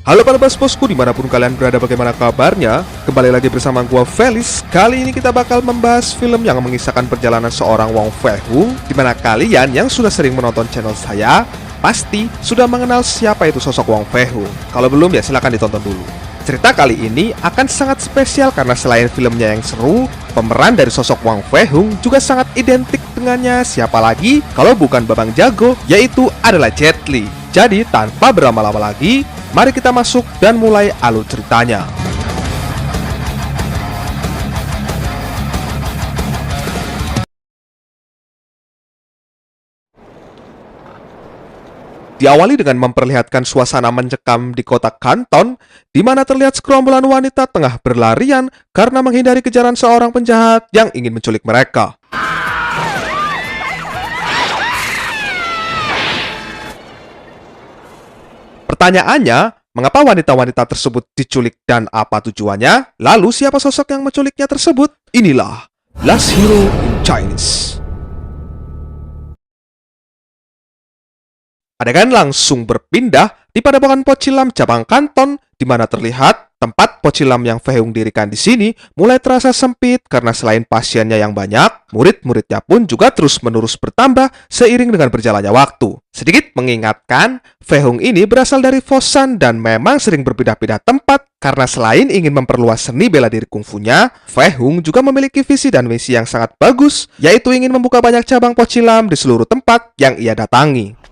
Halo para bos-bosku dimanapun kalian berada, bagaimana kabarnya? Kembali lagi bersama gua Felis. Kali ini kita bakal membahas film yang mengisahkan perjalanan seorang Wong Fei-hung, dimana kalian yang sudah sering menonton channel saya pasti sudah mengenal siapa itu sosok Wong Fei-hung. Kalau belum ya silahkan ditonton dulu. Cerita kali ini akan sangat spesial karena selain filmnya yang seru, pemeran dari sosok Wong Fei-hung juga sangat identik dengannya. Siapa lagi kalau bukan Babang Jago, yaitu adalah Jet Li. Jadi tanpa berlama-lama lagi, mari kita masuk dan mulai alur ceritanya. Diawali dengan memperlihatkan suasana mencekam di kota Kanton, di mana terlihat segerombolan wanita tengah berlarian karena menghindari kejaran seorang penjahat yang ingin menculik mereka. Pertanyaannya, mengapa wanita-wanita tersebut diculik dan apa tujuannya? Lalu siapa sosok yang menculiknya tersebut? Inilah Last Hero in Chinese. Adegan langsung berpindah di padepokan Pocilam cabang Kanton, di mana terlihat tempat Pocilam yang Fei-hung dirikan di sini mulai terasa sempit karena selain pasiennya yang banyak, murid-muridnya pun juga terus-menerus bertambah seiring dengan berjalannya waktu. Sedikit mengingatkan, Fei-hung ini berasal dari Foshan dan memang sering berpindah-pindah tempat karena selain ingin memperluas seni bela diri kungfunya, Fei-hung juga memiliki visi dan misi yang sangat bagus, yaitu ingin membuka banyak cabang Pocilam di seluruh tempat yang ia datangi.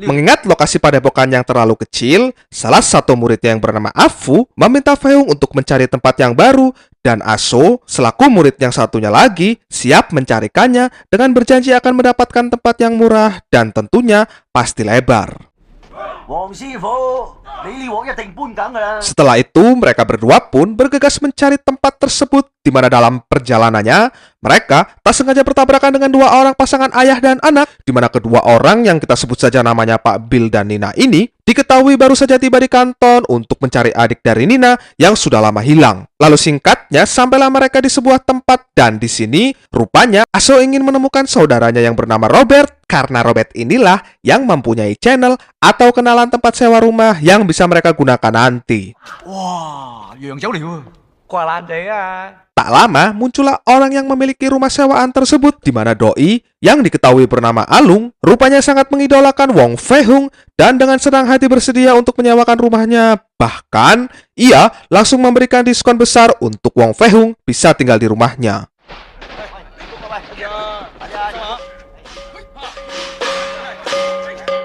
Mengingat lokasi padepokan yang terlalu kecil, salah satu muridnya yang bernama Afu meminta Fei-hung untuk mencari tempat yang baru, dan Aso, selaku murid yang satunya lagi, siap mencarikannya dengan berjanji akan mendapatkan tempat yang murah dan tentunya pasti lebar. Setelah itu, mereka berdua pun bergegas mencari tempat tersebut, di mana dalam perjalanannya, mereka tak sengaja bertabrakan dengan dua orang pasangan ayah dan anak, di mana kedua orang yang kita sebut saja namanya Pak Bill dan Nina ini, diketahui baru saja tiba di Kanton untuk mencari adik dari Nina yang sudah lama hilang. Lalu singkatnya, sampailah mereka di sebuah tempat, dan di sini, rupanya Aso ingin menemukan saudaranya yang bernama Robert, karena Robert inilah yang mempunyai channel atau kenalan tempat sewa rumah yang bisa mereka gunakan nanti. Tak lama muncullah orang yang memiliki rumah sewaan tersebut, di mana doi yang diketahui bernama Alung rupanya sangat mengidolakan Wong Fei-hung dan dengan senang hati bersedia untuk menyewakan rumahnya. Bahkan ia langsung memberikan diskon besar untuk Wong Fei-hung bisa tinggal di rumahnya.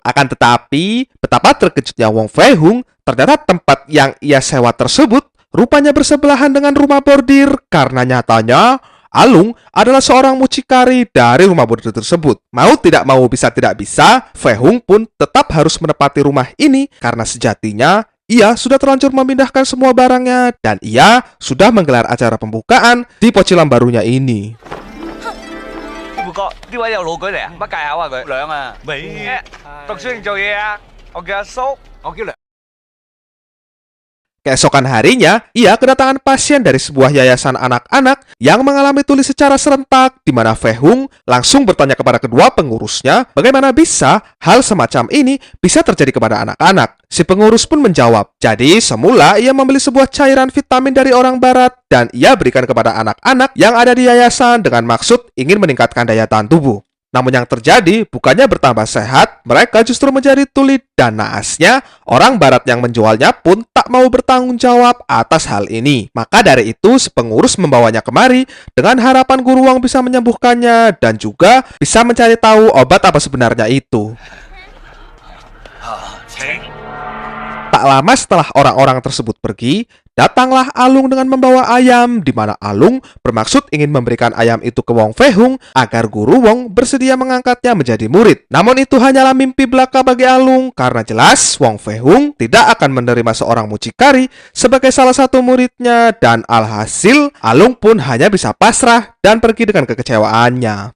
Akan tetapi, betapa terkejutnya Wong Fei-hung, ternyata tempat yang ia sewa tersebut rupanya bersebelahan dengan rumah bordir, karena nyatanya Alung adalah seorang mucikari dari rumah bordir tersebut. Mau tidak mau, bisa tidak bisa, Fei-hung pun tetap harus menepati rumah ini karena sejatinya ia sudah terlanjur memindahkan semua barangnya dan ia sudah menggelar acara pembukaan di Pocilam barunya ini. Keesokan harinya, ia kedatangan pasien dari sebuah yayasan anak-anak yang mengalami tuli secara serentak, di mana Fei-hung langsung bertanya kepada kedua pengurusnya bagaimana bisa hal semacam ini bisa terjadi kepada anak-anak. Si pengurus pun menjawab, jadi semula ia membeli sebuah cairan vitamin dari orang barat dan ia berikan kepada anak-anak yang ada di yayasan dengan maksud ingin meningkatkan daya tahan tubuh. Namun yang terjadi bukannya bertambah sehat, mereka justru menjadi tuli, dan naasnya orang barat yang menjualnya pun tak mau bertanggung jawab atas hal ini. Maka dari itu si pengurus membawanya kemari dengan harapan guru Wong bisa menyembuhkannya dan juga bisa mencari tahu obat apa sebenarnya itu. Tak lama setelah orang-orang tersebut pergi, datanglah Alung dengan membawa ayam, di mana Alung bermaksud ingin memberikan ayam itu ke Wong Fei-hung agar guru Wong bersedia mengangkatnya menjadi murid. Namun itu hanyalah mimpi belaka bagi Alung, karena jelas Wong Fei-hung tidak akan menerima seorang mucikari sebagai salah satu muridnya, dan alhasil Alung pun hanya bisa pasrah dan pergi dengan kekecewaannya.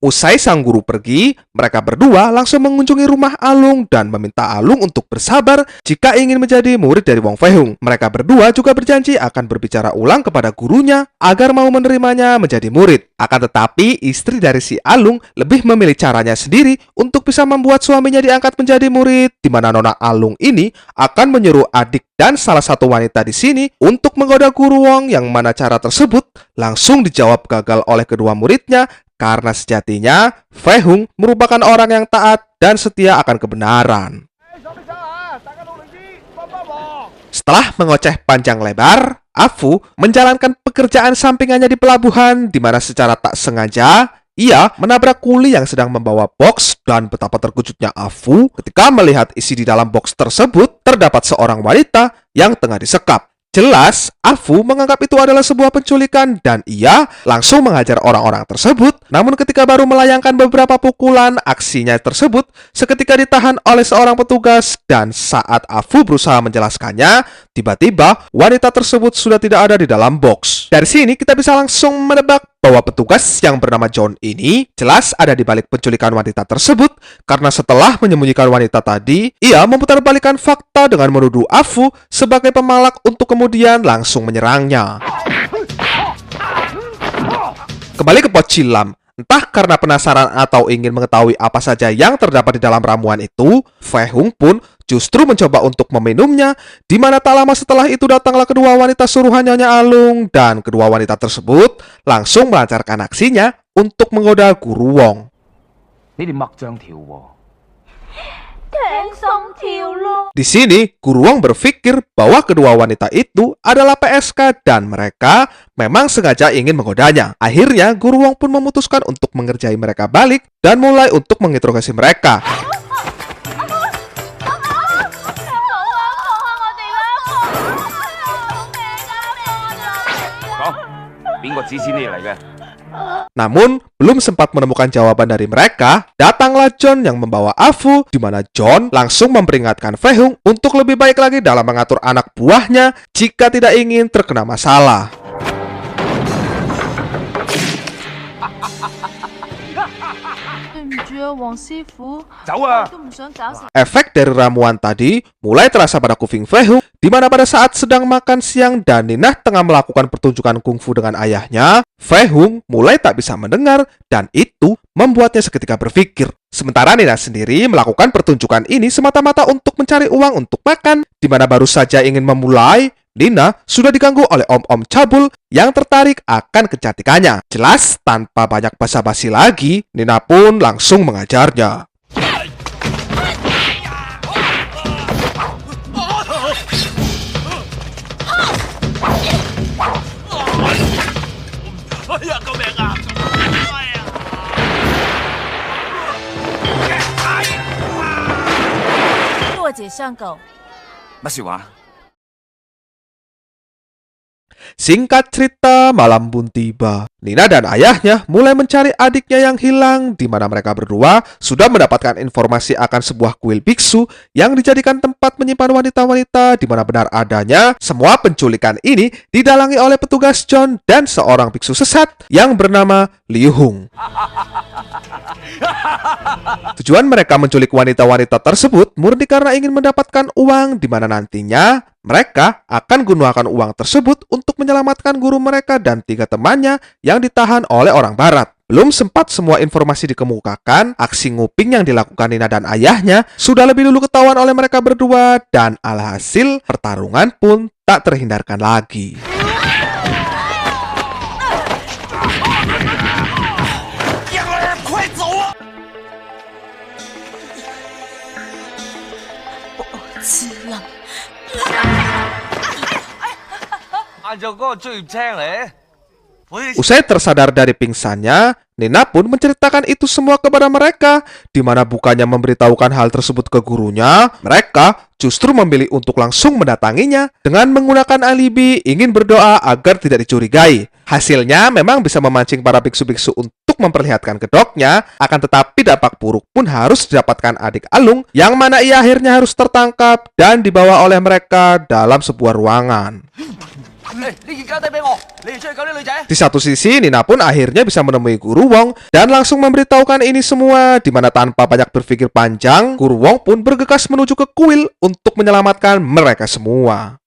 Usai sang guru pergi, mereka berdua langsung mengunjungi rumah Alung dan meminta Alung untuk bersabar jika ingin menjadi murid dari Wong Fei-hung. Mereka berdua juga berjanji akan berbicara ulang kepada gurunya agar mau menerimanya menjadi murid. Akan tetapi, istri dari si Alung lebih memilih caranya sendiri untuk bisa membuat suaminya diangkat menjadi murid, di mana Nona Alung ini akan menyuruh adik dan salah satu wanita di sini untuk menggoda guru Wong, yang mana cara tersebut langsung dijawab gagal oleh kedua muridnya. Karena sejatinya, Fei-hung merupakan orang yang taat dan setia akan kebenaran. Setelah mengoceh panjang lebar, Afu menjalankan pekerjaan sampingannya di pelabuhan, di mana secara tak sengaja, ia menabrak kuli yang sedang membawa box, dan betapa terkejutnya Afu ketika melihat isi di dalam box tersebut terdapat seorang wanita yang tengah disekap. Jelas, Afu menganggap itu adalah sebuah penculikan dan ia langsung menghajar orang-orang tersebut. Namun ketika baru melayangkan beberapa pukulan, aksinya tersebut seketika ditahan oleh seorang petugas, dan saat Afu berusaha menjelaskannya, tiba-tiba wanita tersebut sudah tidak ada di dalam box. Dari sini kita bisa langsung menebak bahwa petugas yang bernama John ini jelas ada di balik penculikan wanita tersebut, karena setelah menyembunyikan wanita tadi, ia memutarbalikkan fakta dengan menuduh Afu sebagai pemalak untuk kemudian langsung menyerangnya. Kembali ke pot silam. Entah karena penasaran atau ingin mengetahui apa saja yang terdapat di dalam ramuan itu, Fei-hung pun justru mencoba untuk meminumnya, di mana tak lama setelah itu datanglah kedua wanita suruhan Nyonya Alung, dan kedua wanita tersebut langsung melancarkan aksinya untuk menggoda guru Wong. Di sini, Guru Wong berpikir bahwa kedua wanita itu adalah PSK dan mereka memang sengaja ingin menggodanya. Akhirnya, Guru Wong pun memutuskan untuk mengerjai mereka balik dan mulai untuk menginterogasi mereka. Namun, belum sempat menemukan jawaban dari mereka, datanglah John yang membawa Afu, di mana John langsung memperingatkan Fei-hung untuk lebih baik lagi dalam mengatur anak buahnya jika tidak ingin terkena masalah. Efek dari ramuan tadi mulai terasa pada kuping Fei-hung, di mana pada saat sedang makan siang dan Nina tengah melakukan pertunjukan kungfu dengan ayahnya, Fei-hung mulai tak bisa mendengar dan itu membuatnya seketika berpikir. Sementara Nina sendiri melakukan pertunjukan ini semata-mata untuk mencari uang untuk makan, di mana baru saja ingin memulai, Nina sudah diganggu oleh om-om cabul yang tertarik akan kecantikannya. Jelas tanpa banyak basa-basi lagi, Nina pun langsung mengajarnya. Singkat cerita, malam pun tiba. Nina dan ayahnya mulai mencari adiknya yang hilang, di mana mereka berdua sudah mendapatkan informasi akan sebuah kuil biksu yang dijadikan tempat menyimpan wanita-wanita, di mana benar adanya semua penculikan ini didalangi oleh petugas John dan seorang biksu sesat yang bernama Liu Hung. Tujuan mereka menculik wanita-wanita tersebut murni karena ingin mendapatkan uang, di mana nantinya mereka akan gunakan uang tersebut untuk menyelamatkan guru mereka dan 3 temannya yang ditahan oleh orang barat. Belum sempat semua informasi dikemukakan, aksi nguping yang dilakukan Nina dan ayahnya sudah lebih dulu ketahuan oleh mereka berdua, dan alhasil pertarungan pun tak terhindarkan lagi. Usai tersadar dari pingsannya, Nina pun menceritakan itu semua kepada mereka, di mana bukannya memberitahukan hal tersebut ke gurunya, mereka justru memilih untuk langsung mendatanginya dengan menggunakan alibi ingin berdoa agar tidak dicurigai. Hasilnya memang bisa memancing para biksu-biksu untuk memperlihatkan kedoknya, akan tetapi dampak buruk pun harus didapatkan adik Alung, yang mana ia akhirnya harus tertangkap dan dibawa oleh mereka dalam sebuah ruangan. Di satu sisi, Nina pun akhirnya bisa menemui Guru Wong dan langsung memberitahukan ini semua, di mana tanpa banyak berpikir panjang, Guru Wong pun bergegas menuju ke kuil untuk menyelamatkan mereka semua.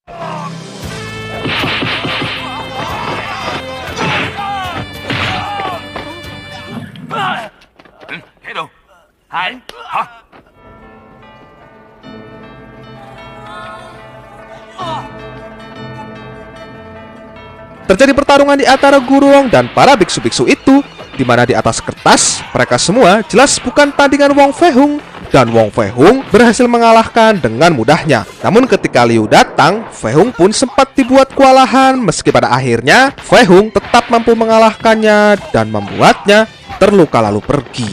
Terjadi pertarungan di antara Guru Wong dan para biksu-biksu itu, di mana di atas kertas mereka semua jelas bukan tandingan Wong Fei Hung, dan Wong Fei Hung berhasil mengalahkan dengan mudahnya. Namun ketika Liu datang, Fei Hung pun sempat dibuat kewalahan, meski pada akhirnya Fei Hung tetap mampu mengalahkannya dan membuatnya terluka lalu pergi.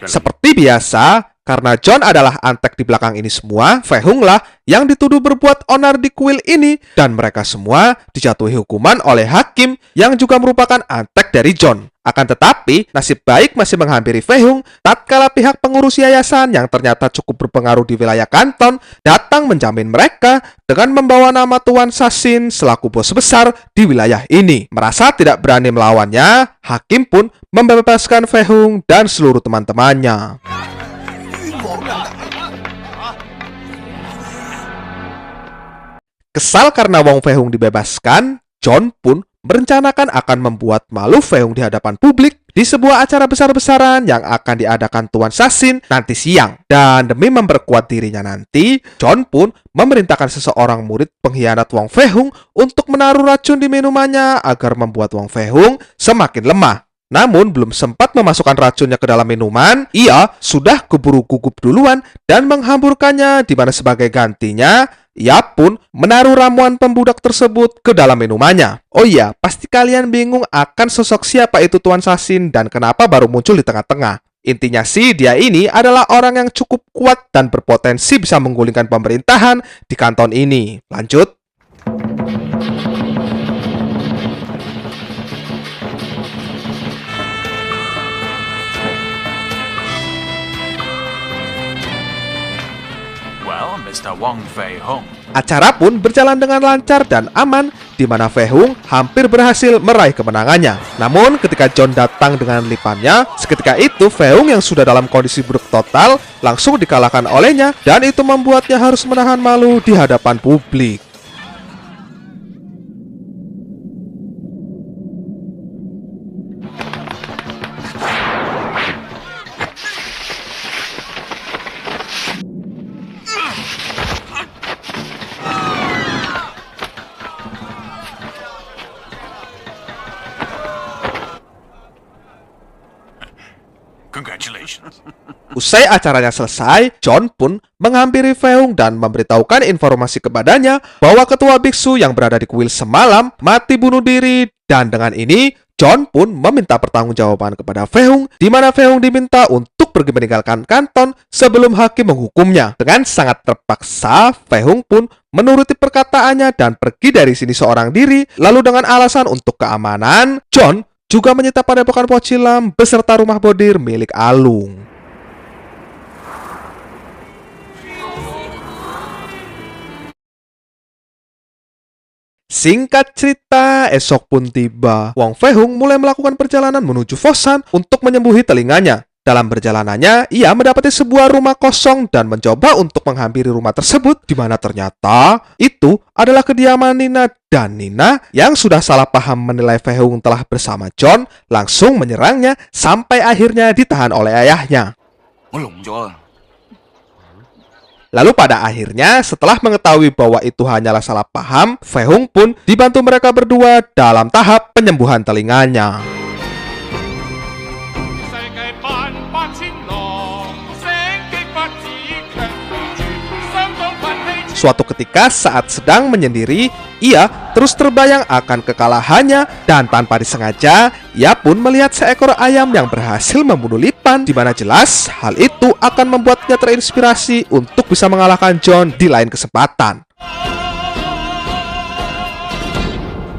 Seperti biasa, karena John adalah antek di belakang ini semua, Fei Hung lah yang dituduh berbuat onar di kuil ini, dan mereka semua dijatuhi hukuman oleh hakim yang juga merupakan antek dari John. Akan tetapi, nasib baik masih menghampiri Fei Hung tatkala pihak pengurus yayasan yang ternyata cukup berpengaruh di wilayah kanton datang menjamin mereka dengan membawa nama Tuan Sasin selaku bos besar di wilayah ini. Merasa tidak berani melawannya, hakim pun membebaskan Fei Hung dan seluruh teman-temannya. Kesal karena Wong Fei Hung dibebaskan, John pun merencanakan akan membuat malu Fei Hung di hadapan publik di sebuah acara besar-besaran yang akan diadakan Tuan Sasin nanti siang. Dan demi memperkuat dirinya nanti, John pun memerintahkan seseorang murid pengkhianat Wong Fei Hung untuk menaruh racun di minumannya agar membuat Wong Fei Hung semakin lemah. Namun belum sempat memasukkan racunnya ke dalam minuman, ia sudah keburu gugup duluan dan menghamburkannya, di mana sebagai gantinya ia pun menaruh ramuan pembudak tersebut ke dalam minumannya. Oh iya, pasti kalian bingung akan sosok siapa itu Tuan Sasin dan kenapa baru muncul di tengah-tengah. Intinya sih, dia ini adalah orang yang cukup kuat dan berpotensi bisa menggulingkan pemerintahan di kanton ini. Lanjut. Mr. Wong Fei Hung. Acara pun berjalan dengan lancar dan aman, di mana Fei Hung hampir berhasil meraih kemenangannya. Namun ketika John datang dengan lipannya, seketika itu Fei Hung yang sudah dalam kondisi buruk total langsung dikalahkan olehnya, dan itu membuatnya harus menahan malu di hadapan publik. Congratulations. Usai acaranya selesai, John pun menghampiri Fei Hung dan memberitahukan informasi kepadanya bahwa ketua biksu yang berada di kuil semalam mati bunuh diri, dan dengan ini John pun meminta pertanggungjawaban kepada Fei Hung, di mana Fei Hung diminta untuk pergi meninggalkan kanton sebelum hakim menghukumnya. Dengan sangat terpaksa, Fei Hung pun menuruti perkataannya dan pergi dari sini seorang diri. Lalu dengan alasan untuk keamanan, John juga menyita padepokan Pocilam beserta rumah bodir milik Alung. Singkat cerita, esok pun tiba. Wong Fei Hung mulai melakukan perjalanan menuju Foshan untuk menyembuhi telinganya. Dalam perjalanannya, ia mendapati sebuah rumah kosong dan mencoba untuk menghampiri rumah tersebut, di mana ternyata itu adalah kediaman Nina, dan Nina yang sudah salah paham menilai Fei Hung telah bersama John langsung menyerangnya sampai akhirnya ditahan oleh ayahnya. Lalu pada akhirnya, setelah mengetahui bahwa itu hanyalah salah paham, Fei Hung pun dibantu mereka berdua dalam tahap penyembuhan telinganya. Suatu ketika saat sedang menyendiri, ia terus terbayang akan kekalahannya dan tanpa disengaja, ia pun melihat seekor ayam yang berhasil membunuh Lipan, di mana jelas hal itu akan membuatnya terinspirasi untuk bisa mengalahkan John di lain kesempatan.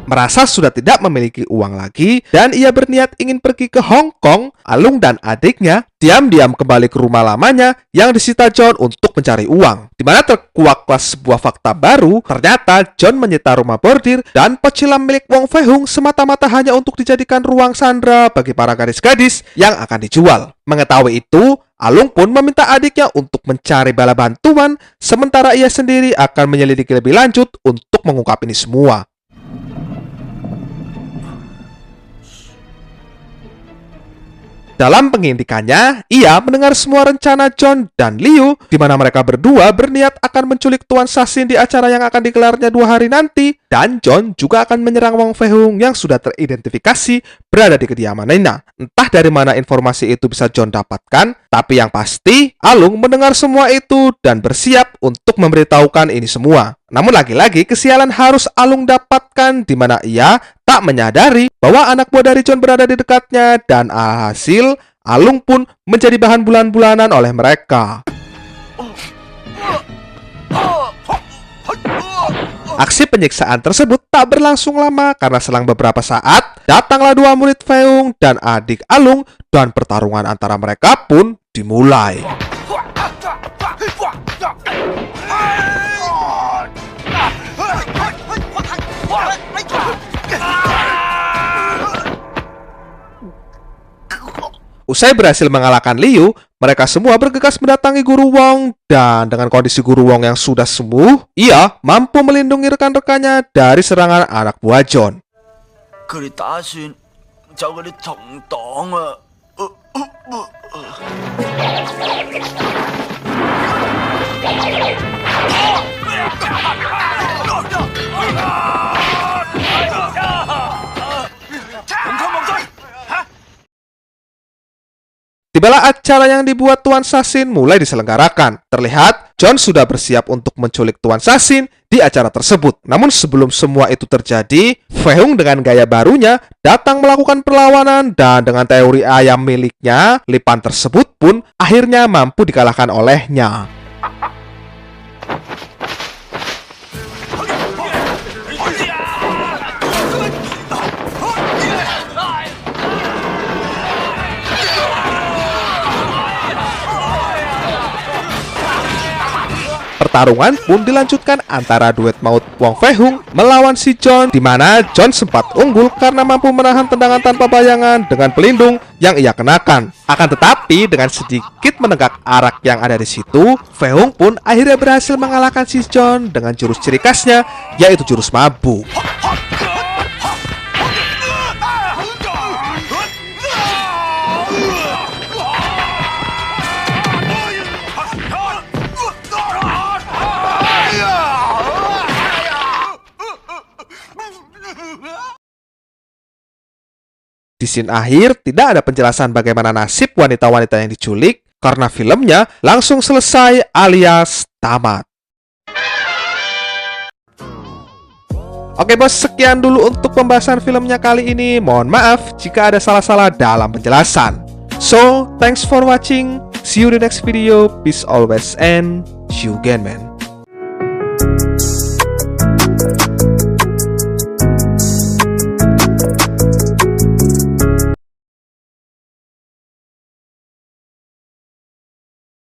Merasa sudah tidak memiliki uang lagi dan ia berniat ingin pergi ke Hong Kong, Alung dan adiknya diam-diam kembali ke rumah lamanya yang disita John untuk mencari uang. Di mana terkuaklah sebuah fakta baru, ternyata John menyita rumah bordir dan pecilam milik Wong Fei Hung semata-mata hanya untuk dijadikan ruang sandera bagi para gadis-gadis yang akan dijual. Mengetahui itu, Alung pun meminta adiknya untuk mencari bala bantuan, sementara ia sendiri akan menyelidiki lebih lanjut untuk mengungkap ini semua. Dalam pengintikannya, ia mendengar semua rencana John dan Liu, di mana mereka berdua berniat akan menculik Tuan Sasin di acara yang akan digelarnya 2 hari nanti, dan John juga akan menyerang Wong Fei Hung yang sudah teridentifikasi berada di kediaman Nina. Entah dari mana informasi itu bisa John dapatkan, tapi yang pasti, Alung mendengar semua itu dan bersiap untuk memberitahukan ini semua. Namun lagi-lagi kesialan harus Alung dapatkan, di mana ia tak menyadari bahwa anak buah dari John berada di dekatnya, dan alhasil Alung pun menjadi bahan bulan-bulanan oleh mereka. Aksi penyiksaan tersebut tak berlangsung lama karena selang beberapa saat datanglah 2 murid Fei Hung dan adik Alung dan pertarungan antara mereka pun dimulai. Usai berhasil mengalahkan Liu, mereka semua bergegas mendatangi Guru Wong, dan dengan kondisi Guru Wong yang sudah sembuh, ia mampu melindungi rekan-rekannya dari serangan anak buah John. Tibalah acara yang dibuat Tuan Sasin mulai diselenggarakan. Terlihat John sudah bersiap untuk menculik Tuan Sasin di acara tersebut. Namun sebelum semua itu terjadi, Fei Hung dengan gaya barunya datang melakukan perlawanan, dan dengan teori ayam miliknya, Lipan tersebut pun akhirnya mampu dikalahkan olehnya. Pertarungan pun dilanjutkan antara duet maut Wong Fei Hung melawan si John, di mana John sempat unggul karena mampu menahan tendangan tanpa bayangan dengan pelindung yang ia kenakan. Akan tetapi dengan sedikit menegak arak yang ada di situ, Fei Hung pun akhirnya berhasil mengalahkan si John dengan jurus ciri khasnya, yaitu jurus mabuk. Di scene akhir, tidak ada penjelasan bagaimana nasib wanita-wanita yang diculik, karena filmnya langsung selesai alias tamat. Oke bos, sekian dulu untuk pembahasan filmnya kali ini. Mohon maaf jika ada salah-salah dalam penjelasan. So, thanks for watching. See you in the next video. Peace always and see you again, man.